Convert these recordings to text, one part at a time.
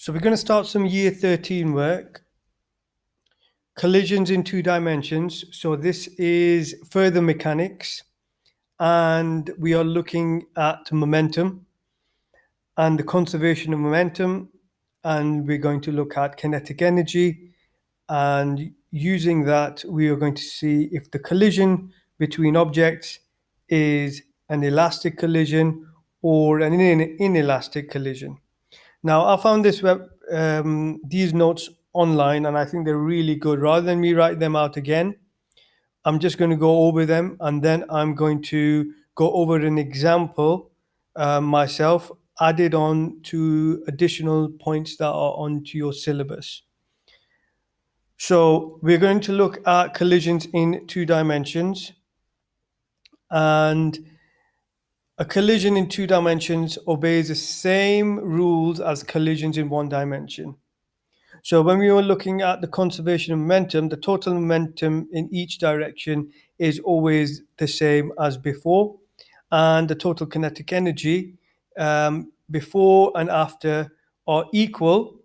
So we're going to start some year 13 work. Collisions in two dimensions. So this is further mechanics, and we are looking at momentum and the conservation of momentum, and we're going to look at kinetic energy, and using that we are going to see if the collision between objects is an elastic collision or an inelastic collision. Now, I found these notes online, and I think they're really good. Rather than me write them out again, I'm just going to go over them, and then I'm going to go over an example myself, added on to additional points that are onto your syllabus. So we're going to look at collisions in two dimensions, and a collision in two dimensions obeys the same rules as collisions in one dimension. So when we were looking at the conservation of momentum, the total momentum in each direction is always the same as before. And the total kinetic energy before and after are equal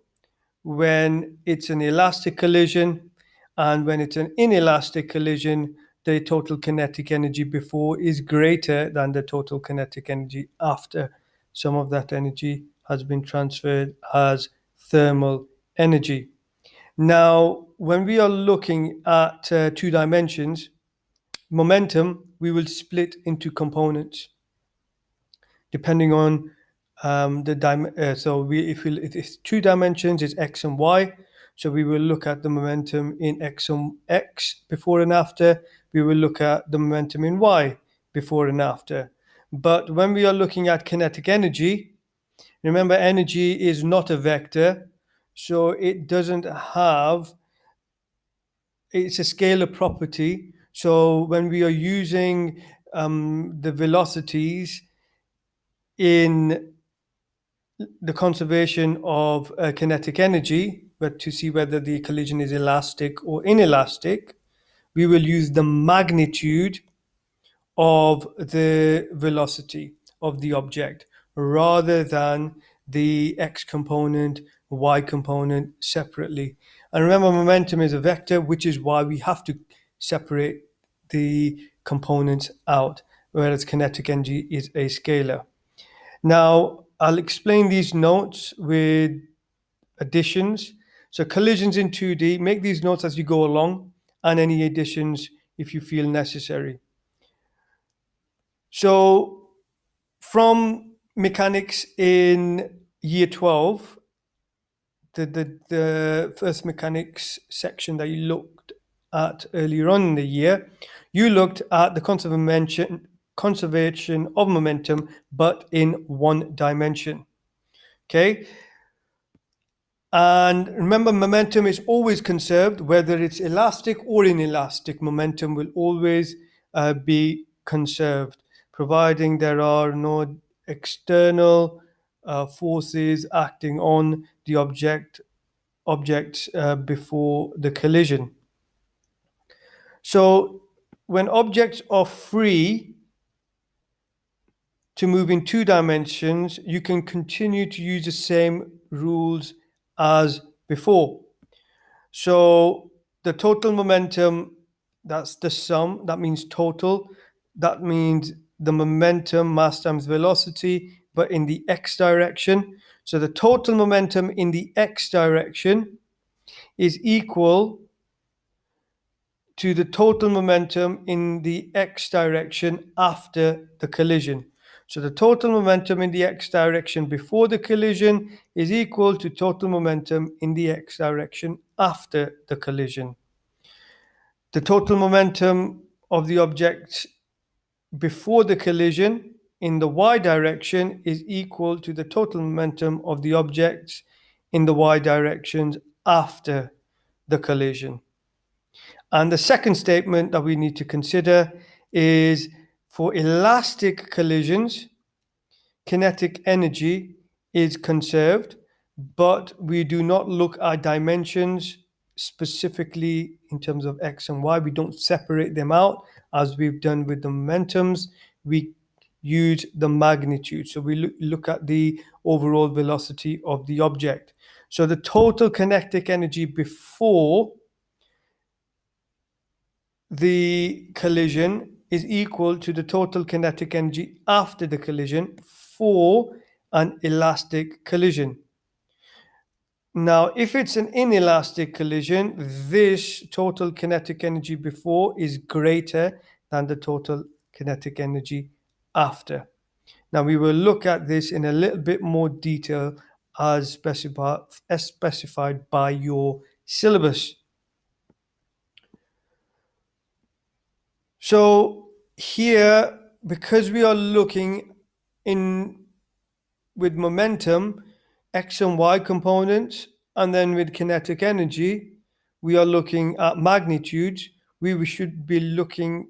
when it's an elastic collision, and when it's an inelastic collision, the total kinetic energy before is greater than the total kinetic energy after. Some of that energy has been transferred as thermal energy. Now, when we are looking at two dimensions, momentum, we will split into components depending on if it's two dimensions, it's x and y. So we will look at the momentum in x before and after. We will look at the momentum in y before and after. But when we are looking at kinetic energy, remember, energy is not a vector, so it doesn't have, it's a scalar property. So when we are using the velocities in the conservation of kinetic energy, but to see whether the collision is elastic or inelastic, we will use the magnitude of the velocity of the object rather than the x component, y component separately. And remember, momentum is a vector, which is why we have to separate the components out, whereas kinetic energy is a scalar. Now, I'll explain these notes with additions. So collisions in 2D, make these notes as you go along, and any additions if you feel necessary. So from mechanics in year 12, the first mechanics section that you looked at earlier on in the year, you looked at the conservation of momentum, but in one dimension. Okay. And remember, momentum is always conserved, whether it's elastic or inelastic. Momentum will always be conserved, providing there are no external forces acting on the objects before the collision. So when objects are free to move in two dimensions, you can continue to use the same rules as before. So the total momentum, that's the sum, that means total. That means the momentum, mass times velocity, but in the x direction. So the total momentum in the x direction is equal to the total momentum in the x direction after the collision. So the total momentum in the x direction before the collision is equal to total momentum in the x direction after the collision. The total momentum of the object before the collision in the y direction is equal to the total momentum of the objects in the y directions after the collision. And the second statement that we need to consider is for elastic collisions, kinetic energy is conserved, but we do not look at dimensions specifically in terms of x and y. We don't separate them out as we've done with the momentums. We use the magnitude. So we look at the overall velocity of the object. So the total kinetic energy before the collision is equal to the total kinetic energy after the collision for an elastic collision. Now, if it's an inelastic collision, this total kinetic energy before is greater than the total kinetic energy after. Now, we will look at this in a little bit more detail as specified by your syllabus. So here, because we are looking in with momentum, X and Y components, and then with kinetic energy, we are looking at magnitudes. We should be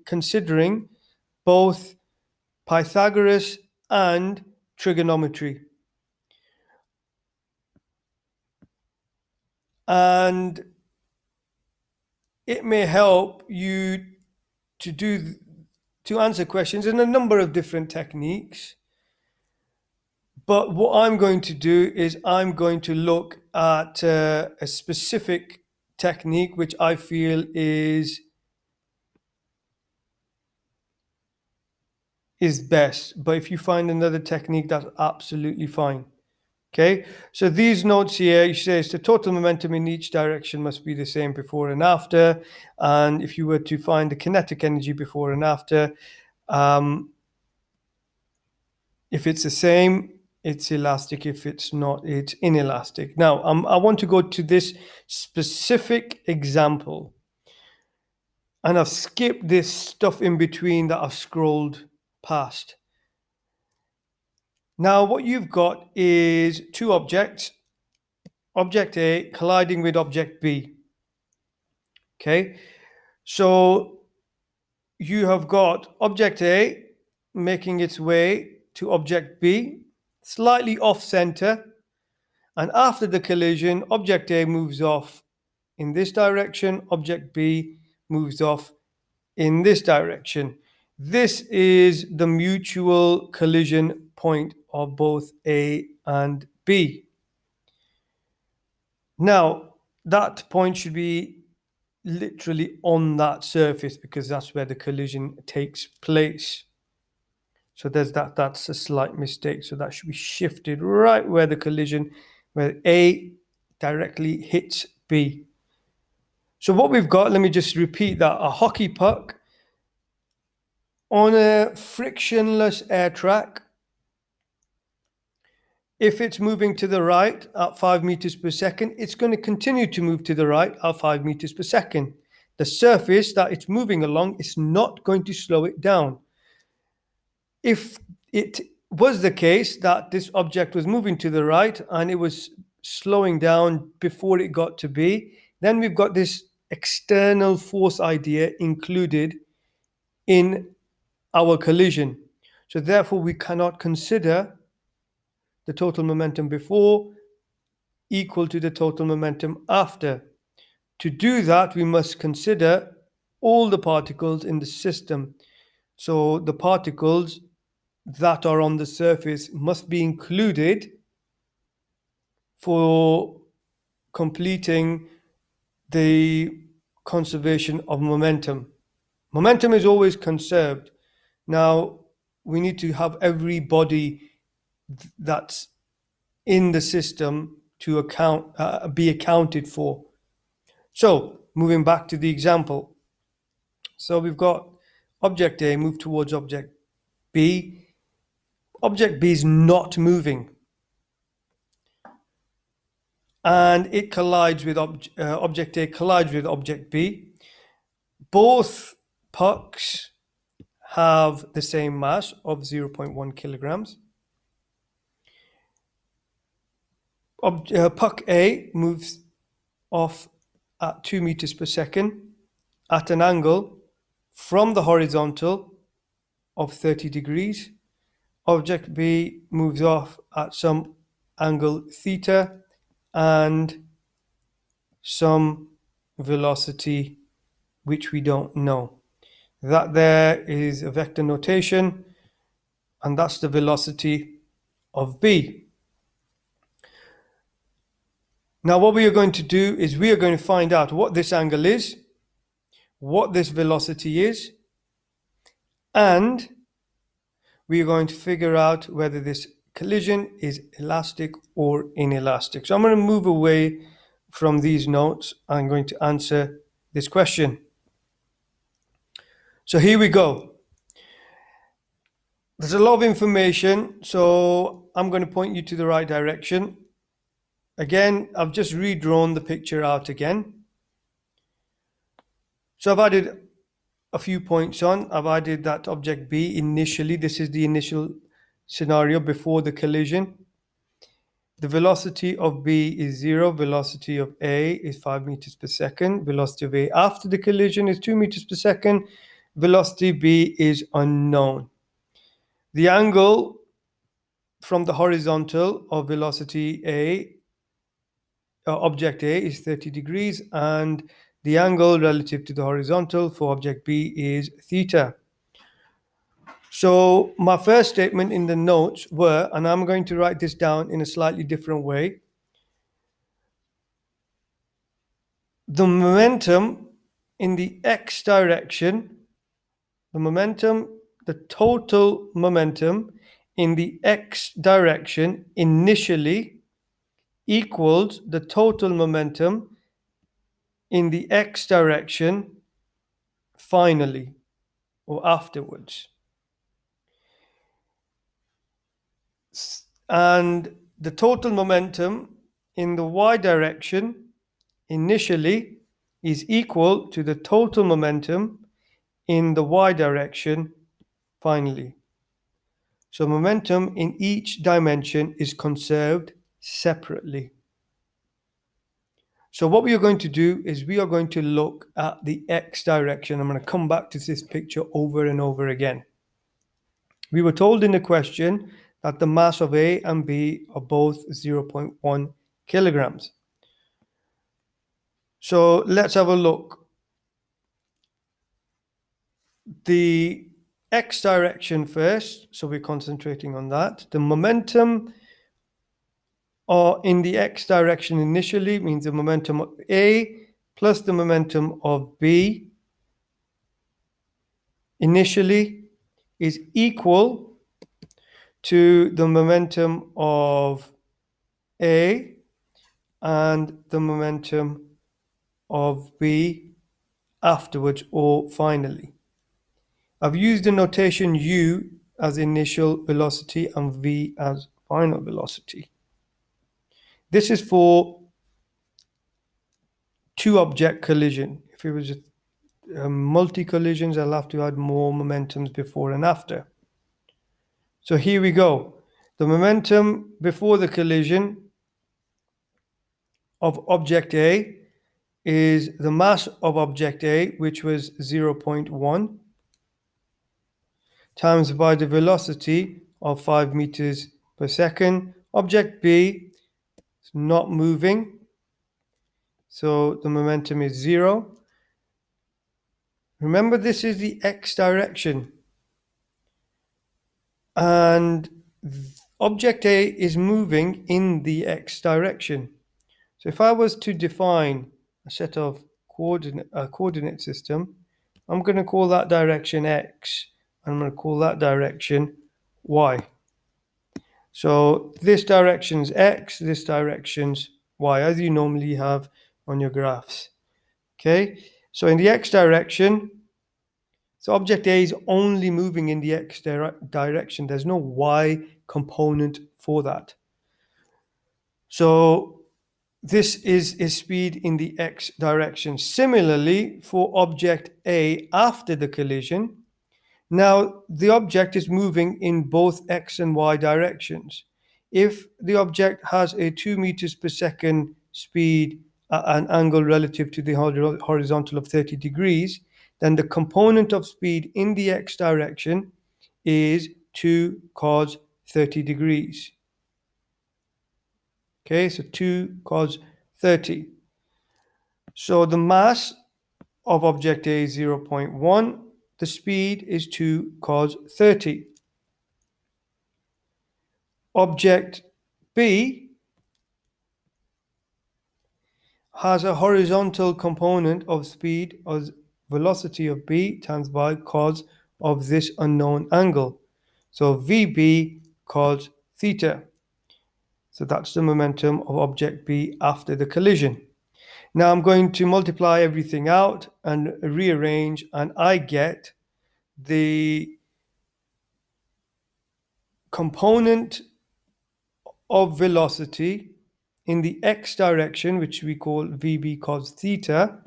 considering both Pythagoras and trigonometry. And it may help you to answer questions in a number of different techniques. But what I'm going to do is I'm going to look at a specific technique which I feel is best. But if you find another technique, that's absolutely fine. Okay, so these notes here, you say the total momentum in each direction must be the same before and after. And if you were to find the kinetic energy before and after, if it's the same, it's elastic. If it's not, it's inelastic. Now, I want to go to this specific example. And I've skipped this stuff in between that I've scrolled past. Now, what you've got is two objects. Object A colliding with object B. Okay, so you have got object A making its way to object B, slightly off center, and after the collision, object A moves off in this direction, object B moves off in this direction. This is the mutual collision point of both A and B. Now, that point should be literally on that surface because that's where the collision takes place. So there's that's a slight mistake. So that should be shifted right where the collision, where A directly hits B. So what we've got, let me just repeat that, a hockey puck on a frictionless air track. If it's moving to the right at 5 meters per second, it's going to continue to move to the right at 5 meters per second. The surface that it's moving along is not going to slow it down. If it was the case that this object was moving to the right and it was slowing down before it got to B, then we've got this external force idea included in our collision. So therefore, we cannot consider the total momentum before equal to the total momentum after. To do that, we must consider all the particles in the system. So the particles that are on the surface must be included for completing the conservation of momentum. Momentum is always conserved. Now, we need to have every body that's in the system to be accounted for. So, moving back to the example. So we've got object A move towards object B. Object B is not moving. And it collides with object A collides with object B. Both pucks have the same mass of 0.1 kilograms. Puck A moves off at 2 meters per second at an angle from the horizontal of 30 degrees. Object B moves off at some angle theta and some velocity which we don't know. That there is a vector notation, and that's the velocity of B. Now what we are going to do is we are going to find out what this angle is, what this velocity is, and we are going to figure out whether this collision is elastic or inelastic. So I'm going to move away from these notes. I'm going to answer this question. So here we go. There's a lot of information, so I'm going to point you to the right direction. Again, I've just redrawn the picture out again. So I've added a few points on. I've added that object B initially. This is the initial scenario before the collision. The velocity of B is 0. Velocity of A is 5 meters per second. Velocity of A after the collision is 2 meters per second. Velocity B is unknown. The angle from the horizontal of velocity A, object A, is 30 degrees, and the angle relative to the horizontal for object B is theta. So my first statement in the notes were, and I'm going to write this down in a slightly different way, the momentum in the x direction, the total momentum in the x direction initially equals the total momentum in the x direction finally or afterwards. And the total momentum in the y direction initially is equal to the total momentum in the y direction finally. So momentum in each dimension is conserved separately. So what we are going to do is we are going to look at the x direction. I'm going to come back to this picture over and over again. We were told in the question that the mass of A and B are both 0.1 kilograms. So let's have a look. The x direction first, so we're concentrating on that. The momentum in the x direction initially means the momentum of A plus the momentum of B initially is equal to the momentum of A and the momentum of B afterwards or finally. I've used the notation U as initial velocity and V as final velocity. This is for two object collision. If it was multi-collisions, I'll have to add more momentums before and after. So here we go. The momentum before the collision of object A is the mass of object A, which was 0.1, times by the velocity of 5 meters per second. Object B is not moving, so the momentum is 0. Remember, this is the x direction. And object A is moving in the x direction. So if I was to define a set of coordinate system, I'm going to call that direction x, and I'm going to call that direction y. So this direction's x, this direction's y, as you normally have on your graphs. Okay, so in the x direction, so object A is only moving in the x direction. There's no y component for that. So this is speed in the x direction. Similarly, for object A after the collision, now the object is moving in both x and y directions. If the object has a 2 meters per second speed at an angle relative to the horizontal of 30 degrees, then the component of speed in the x direction is 2 cos 30 degrees. Okay, so 2 cos 30. So the mass of object A is 0.1. The speed is 2 cos 30. Object B has a horizontal component of speed or velocity of b times by cos of this unknown angle. So VB cos theta. So that's the momentum of object B after the collision. Now I'm going to multiply everything out and rearrange, and I get the component of velocity in the x direction, which we call VB cos theta.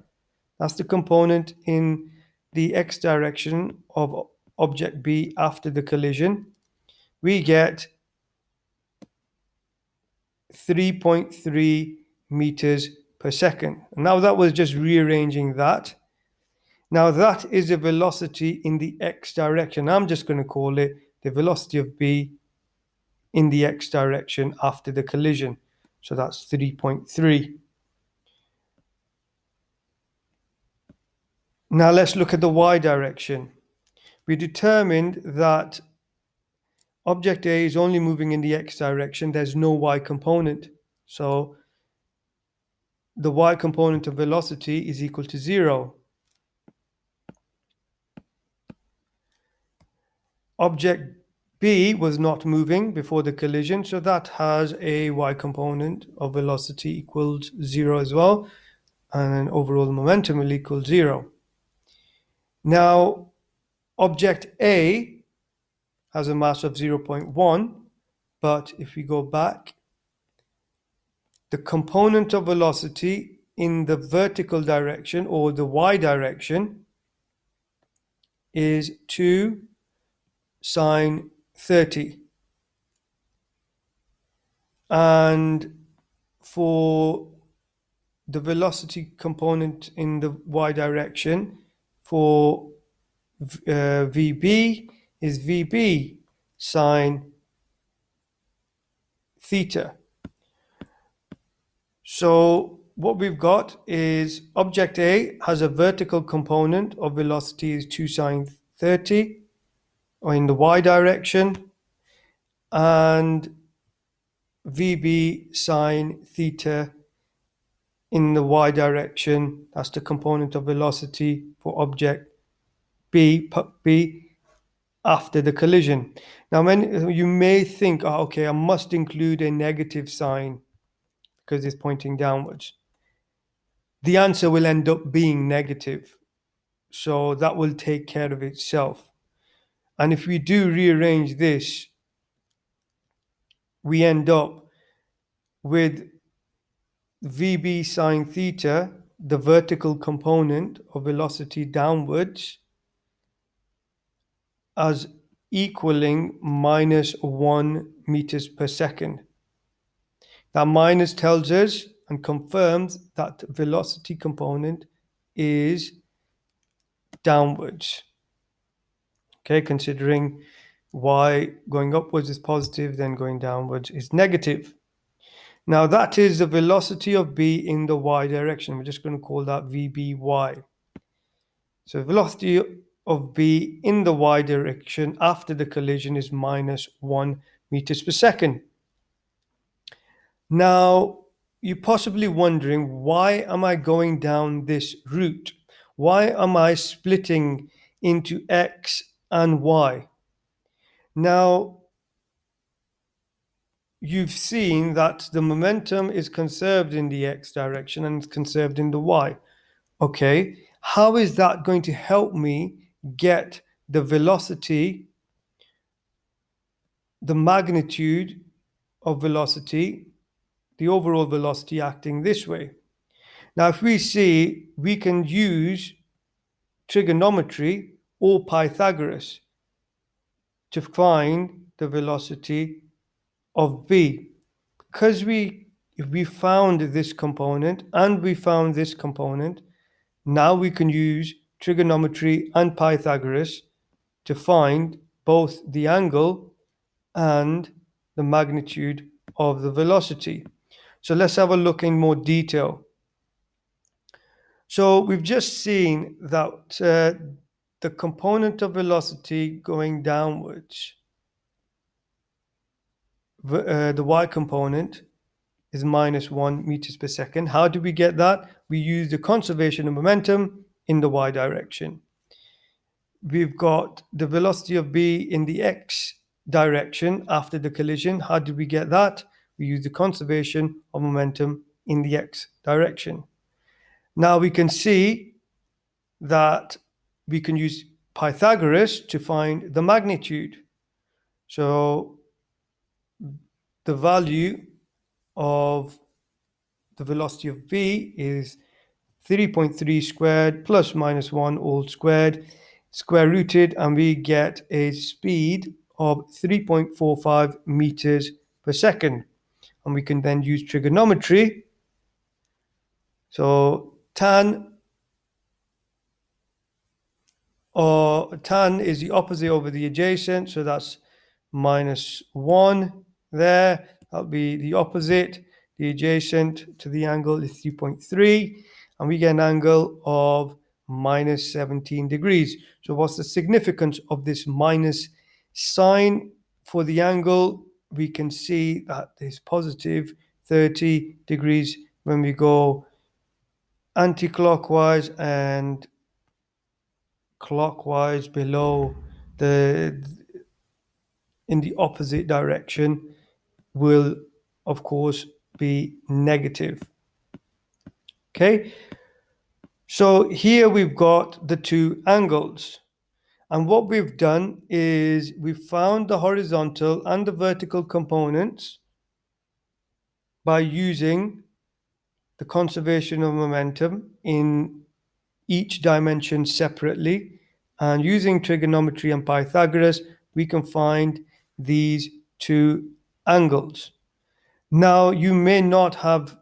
That's the component in the x direction of object B after the collision. We get 3.3 meters per second. Now that was just rearranging that. Now that is the velocity in the x direction. I'm just going to call it the velocity of B in the x direction after the collision. So that's 3.3. Now let's look at the y direction. We determined that object A is only moving in the x direction. There's no y component. So the y component of velocity is equal to 0. Object B was not moving before the collision, so that has a y component of velocity equals 0 as well, and then overall momentum will equal 0. Now, object A has a mass of 0.1, but if we go back, the component of velocity in the vertical direction or the y direction is 2 sine 30. And for the velocity component in the y direction for VB is VB sine theta. So what we've got is object A has a vertical component of velocity is 2 sine 30 or in the y direction, and VB sine theta in the y direction. That's the component of velocity for object B after the collision. Now, when you may think, oh, okay, I must include a negative sign because it's pointing downwards. The answer will end up being negative. So that will take care of itself. And if we do rearrange this, we end up with VB sine theta, the vertical component of velocity downwards, as equaling minus 1 meters per second. That minus tells us and confirms that velocity component is downwards. Okay, considering y going upwards is positive, then going downwards is negative. Now that is the velocity of B in the y direction. We're just going to call that VBY. So velocity of B in the y direction after the collision is minus 1 meters per second. Now, you're possibly wondering, why am I going down this route? Why am I splitting into x and y? Now, you've seen that the momentum is conserved in the x direction and it's conserved in the y. Okay, how is that going to help me get the velocity, the magnitude of velocity, the overall velocity acting this way? Now, if we see, we can use trigonometry or Pythagoras to find the velocity of B. Because we found this component and we found this component, now we can use trigonometry and Pythagoras to find both the angle and the magnitude of the velocity. So let's have a look in more detail. So we've just seen that the component of velocity going downwards, the y component, is minus 1 meters per second. How do we get that? We use the conservation of momentum in the y direction. We've got the velocity of B in the x direction after the collision. How did we get that? We use the conservation of momentum in the x direction. Now we can see that we can use Pythagoras to find the magnitude. So the value of the velocity of B is 3.3 squared plus minus 1 all squared, square rooted, and we get a speed of 3.45 meters per second. And we can then use trigonometry. So tan is the opposite over the adjacent, so that's minus 1 there. That'll be the opposite. The adjacent to the angle is 3.3, and we get an angle of minus 17 degrees. So what's the significance of this minus sign for the angle? We can see that there's positive 30 degrees when we go anti-clockwise and clockwise below in the opposite direction will of course be negative. Okay, so here we've got the two angles, and what we've done is we've found the horizontal and the vertical components by using the conservation of momentum in each dimension separately, and using trigonometry and Pythagoras we can find these two angles. Now you may not have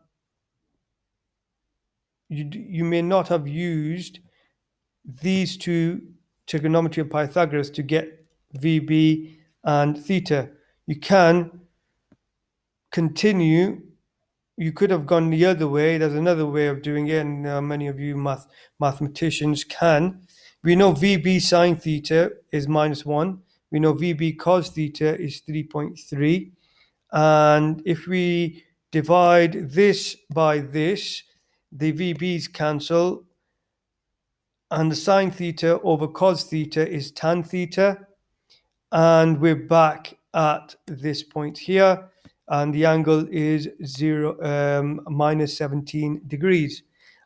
used these two, trigonometry and Pythagoras, to get VB and theta. You can continue. You could have gone the other way. There's another way of doing it, and many of you mathematicians can. We know VB sine theta is minus 1. We know VB cos theta is 3.3. And if we divide this by this, the VB's cancel, and the sine theta over cos theta is tan theta. And we're back at this point here, and the angle is minus 17 degrees.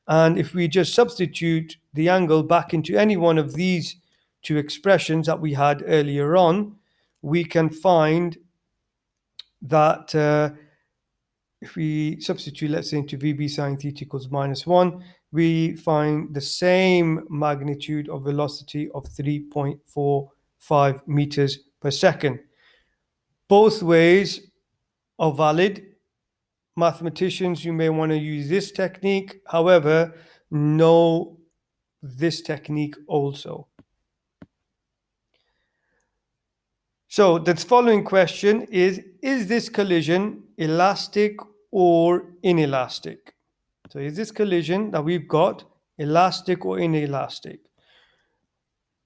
And if we just substitute the angle back into any one of these two expressions that we had earlier on, we can find that if we substitute, let's say, into VB sine theta equals minus 1, we find the same magnitude of velocity of 3.45 meters per second. Both ways are valid. Mathematicians, you may want to use this technique. However, know this technique also. So the following question is this collision elastic or inelastic? So is this collision that we've got elastic or inelastic?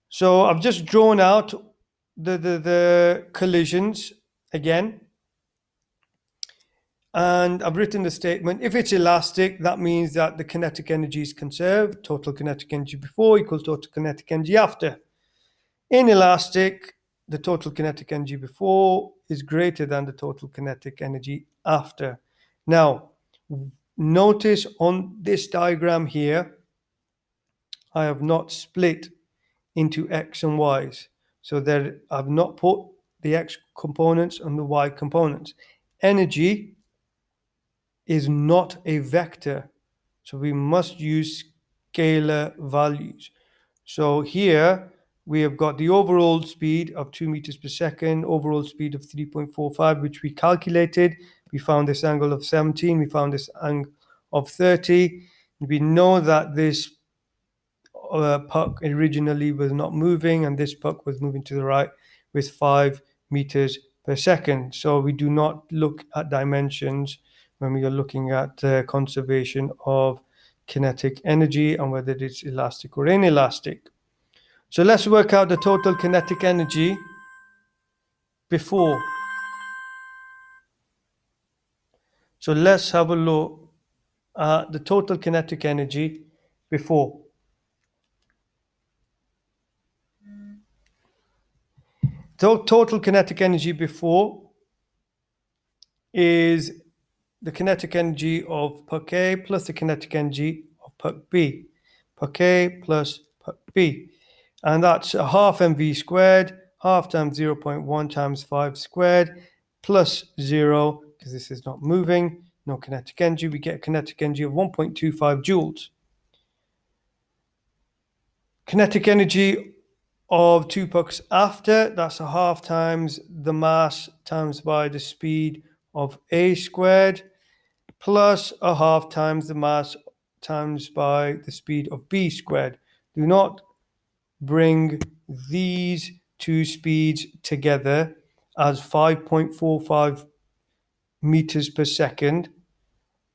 So I've just drawn out the collisions again. And I've written the statement: if it's elastic, that means that the kinetic energy is conserved. Total kinetic energy before equals total kinetic energy after. Inelastic, the total kinetic energy before is greater than the total kinetic energy after. Now, notice on this diagram here, I have not split into x and y's. So that I've not put the x components and the y components. Energy is not a vector, so we must use scalar values. So here we have got the overall speed of 2 meters per second, overall speed of 3.45, which we calculated. We found this angle of 17, we found this angle of 30. We know that this puck originally was not moving, and this puck was moving to the right with 5 meters per second. So we do not look at dimensions when we are looking at conservation of kinetic energy and whether it's elastic or inelastic. So let's work out the total kinetic energy before. So let's have a look at the total kinetic energy before. Total kinetic energy before is the kinetic energy of puck A plus the kinetic energy of puck B. Puck A plus puck B. And that's a half mv squared, half times 0.1 times 5 squared, plus 0, because this is not moving, no kinetic energy. We get a kinetic energy of 1.25 joules. Kinetic energy of two pucks after, that's a half times the mass times by the speed of A squared, plus a half times the mass times by the speed of B squared. Do not bring these two speeds together as 5.45 meters per second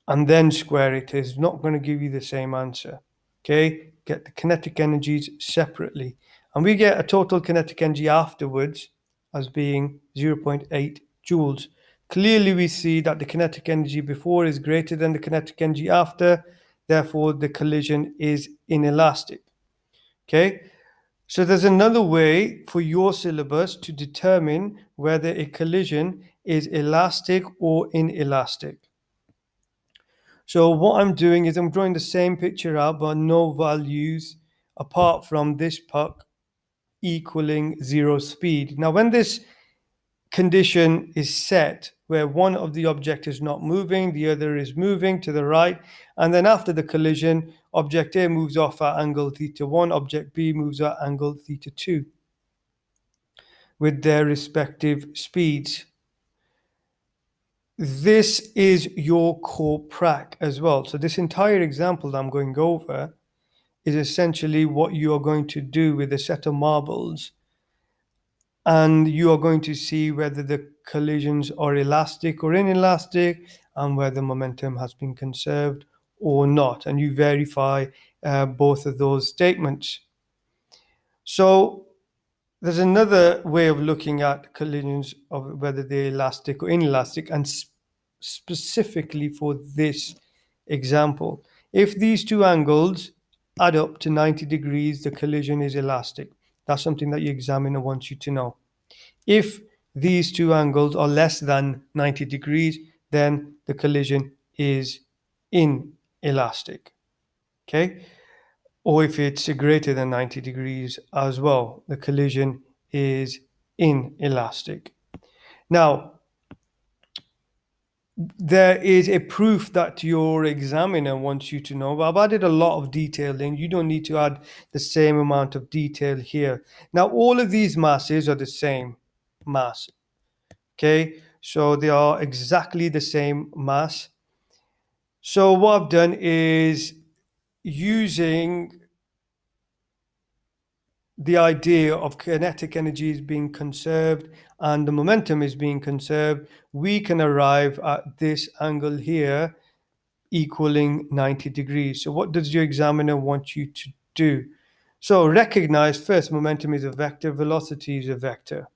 and then square it. It's not going to give you the same answer. Okay, get the kinetic energies separately. And we get a total kinetic energy afterwards as being 0.8 joules. Clearly, we see that the kinetic energy before is greater than the kinetic energy after. Therefore, the collision is inelastic. Okay, so there's another way for your syllabus to determine whether a collision is elastic or inelastic. So what I'm doing is I'm drawing the same picture out, but no values apart from this puck equaling 0 speed. Now, when this condition is set, where one of the object is not moving, the other is moving to the right, and then after the collision, object A moves off at angle theta 1, object B moves at angle theta 2 with their respective speeds. This is your core prac as well. So this entire example that I'm going over is essentially what you are going to do with a set of marbles. And you are going to see whether the collisions are elastic or inelastic and whether momentum has been conserved or not. And you verify both of those statements. So there's another way of looking at collisions of whether they're elastic or inelastic, and specifically for this example. If these two angles add up to 90 degrees, the collision is elastic. That's something that your examiner wants you to know. If these two angles are less than 90 degrees, then the collision is inelastic. Okay? Or if it's greater than 90 degrees as well, the collision is inelastic. Now, there is a proof that your examiner wants you to know, but I've added a lot of detail in. You don't need to add the same amount of detail here. Now, all of these masses are the same mass. Okay, so they are exactly the same mass. So what I've done is, using the idea of kinetic energy is being conserved and the momentum is being conserved, we can arrive at this angle here equaling 90 degrees. So what does your examiner want you to do? So recognize first, momentum is a vector, velocity is a vector.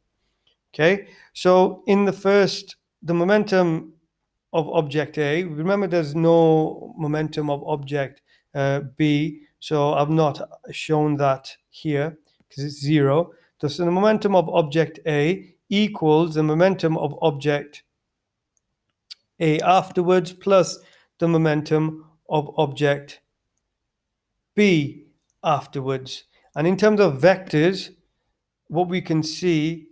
Okay, so in the momentum of object A, remember there's no momentum of object B, so I've not shown that here because it's 0. So the momentum of object A equals the momentum of object A afterwards plus the momentum of object B afterwards. And in terms of vectors, what we can see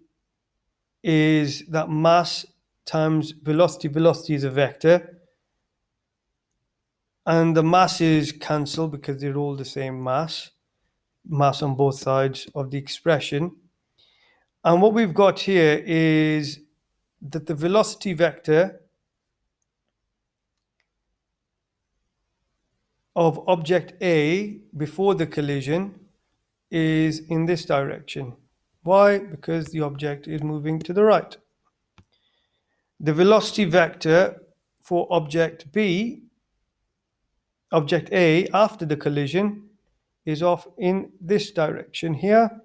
is that mass times velocity is a vector. And the masses cancel because they're all the same mass on both sides of the expression. And what we've got here is that the velocity vector of object A before the collision is in this direction. Why? Because the object is moving to the right. The velocity vector for object A after the collision is off in this direction here.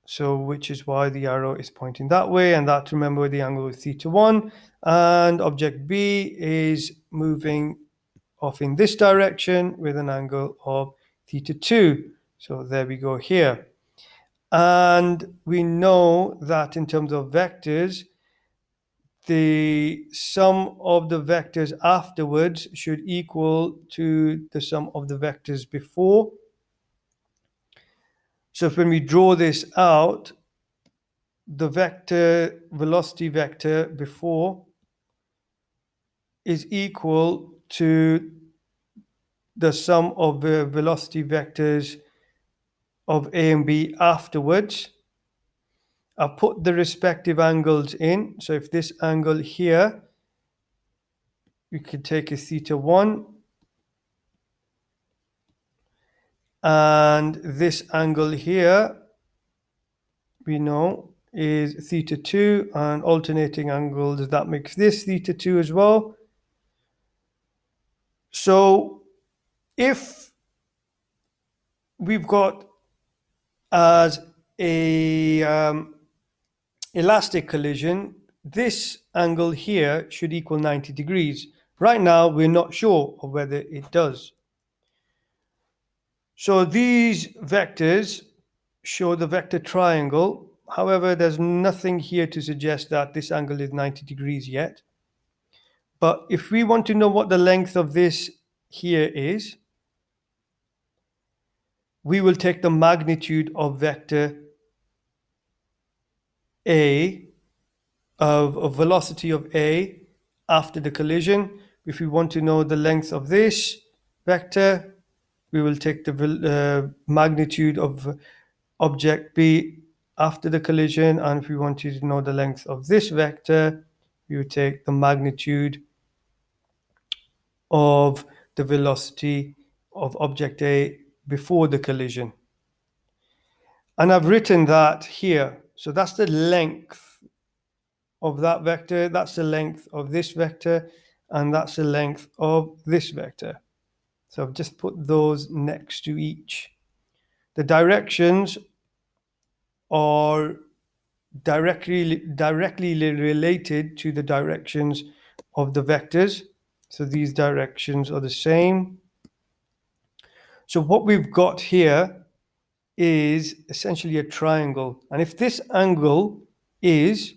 So which is why the arrow is pointing that way, and that, remember, the angle is θ1, and object B is moving off in this direction with an angle of θ2. So there we go here. And we know that in terms of vectors, the sum of the vectors afterwards should equal to the sum of the vectors before. So if when we draw this out, the vector, velocity vector before is equal to the sum of the velocity vectors of A and B afterwards. I've put the respective angles in. So if this angle here, we could take a θ1, and this angle here, we know, is θ2, and alternating angles, that makes this θ2 as well. So if we've got as a elastic collision, this angle here should equal 90 degrees. Right now, we're not sure of whether it does. So these vectors show the vector triangle. However, there's nothing here to suggest that this angle is 90 degrees yet. But if we want to know what the length of this here is, we will take the magnitude of vector A, of velocity of A after the collision. If we want to know the length of this vector, we will take the magnitude of object B after the collision. And if we wanted to know the length of this vector, we would take the magnitude of the velocity of object A before the collision. And I've written that here. So that's the length of that vector, that's the length of this vector, and that's the length of this vector. So I've just put those next to each. The directions are directly related to the directions of the vectors. So these directions are the same. So what we've got here is essentially a triangle. And if this angle is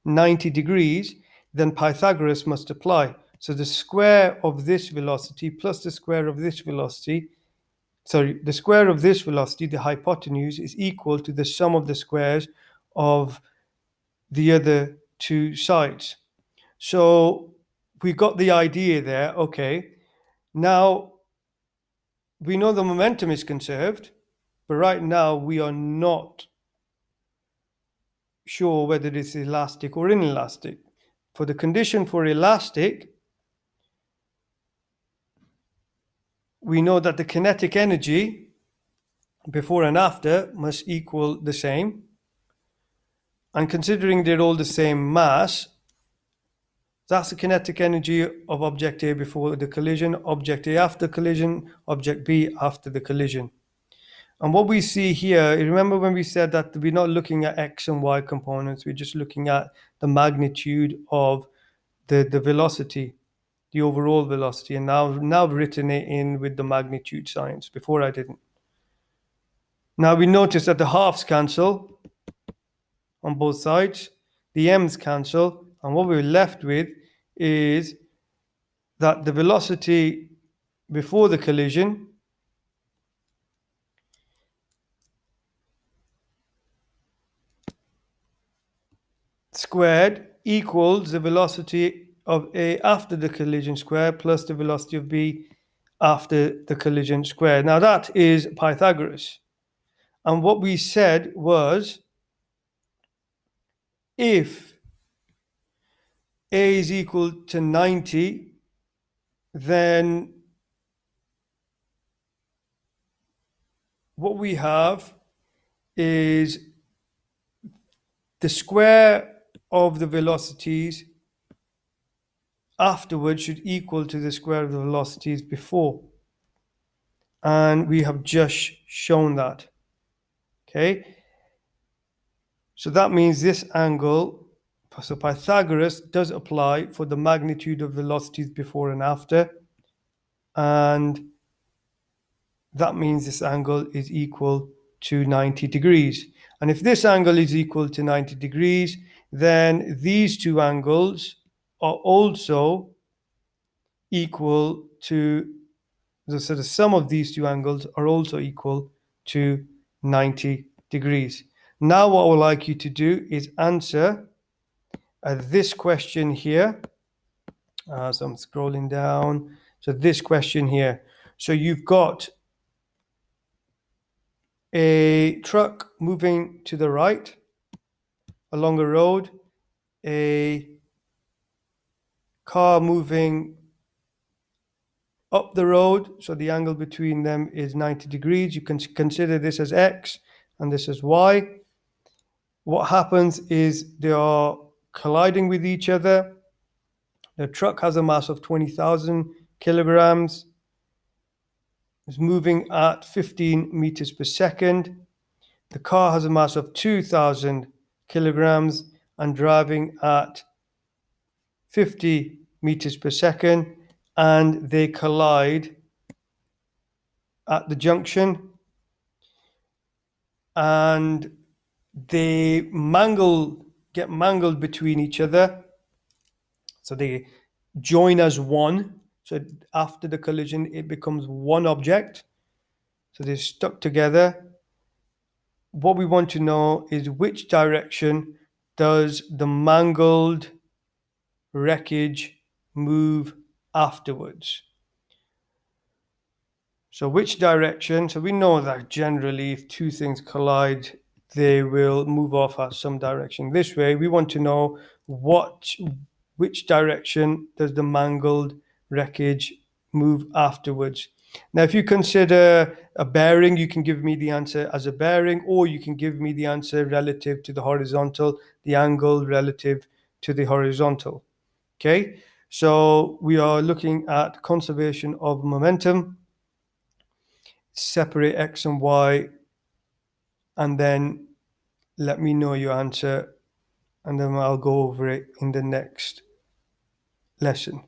90 degrees, then Pythagoras must apply. So the square of this velocity plus the square of this velocity, the square of this velocity, the hypotenuse, is equal to the sum of the squares of the other two sides. So we got the idea there. Okay, now we know the momentum is conserved, but right now we are not sure whether it is elastic or inelastic. For the condition for elastic, we know that the kinetic energy before and after must equal the same. And considering they're all the same mass, that's the kinetic energy of object A before the collision, object A after collision, object B after the collision. And what we see here, remember when we said that we're not looking at X and Y components, we're just looking at the magnitude of the velocity, the overall velocity. And now I've written it in with the magnitude signs. Before I didn't. Now we notice that the halves cancel on both sides, the m's cancel, and what we're left with is that the velocity before the collision squared equals the velocity of A after the collision squared plus the velocity of B after the collision squared. Now that is Pythagoras. And what we said was, if A is equal to 90, then what we have is the square of the velocities afterwards should equal to the square of the velocities before. And we have just shown that. Okay. So that means this angle, so Pythagoras does apply for the magnitude of velocities before and after. And that means this angle is equal to 90 degrees. And if this angle is equal to 90 degrees, then these two angles are also equal to, so the sum of these two angles are also equal to 90 degrees. Now what I would like you to do is answer this question here. So I'm scrolling down. So this question here. So you've got a truck moving to the right along a road, a car moving up the road, so the angle between them is 90 degrees. You can consider this as X and this as Y. What happens is they are colliding with each other. The truck has a mass of 20,000 kilograms. It's moving at 15 meters per second. The car has a mass of 2,000 kilograms and driving at 50 meters per second, and they collide at the junction and they get mangled between each other. So they join as one. So after the collision, it becomes one object. So they're stuck together. What we want to know is which direction does the mangled wreckage move afterwards? So which direction? So we know that generally if two things collide, they will move off at some direction. This way, we want to know which direction does the mangled wreckage move afterwards. Now, if you consider a bearing, you can give me the answer as a bearing, or you can give me the answer relative to the horizontal, the angle relative to the horizontal. Okay, so we are looking at conservation of momentum. Separate X and Y, and then let me know your answer, and then I'll go over it in the next lesson.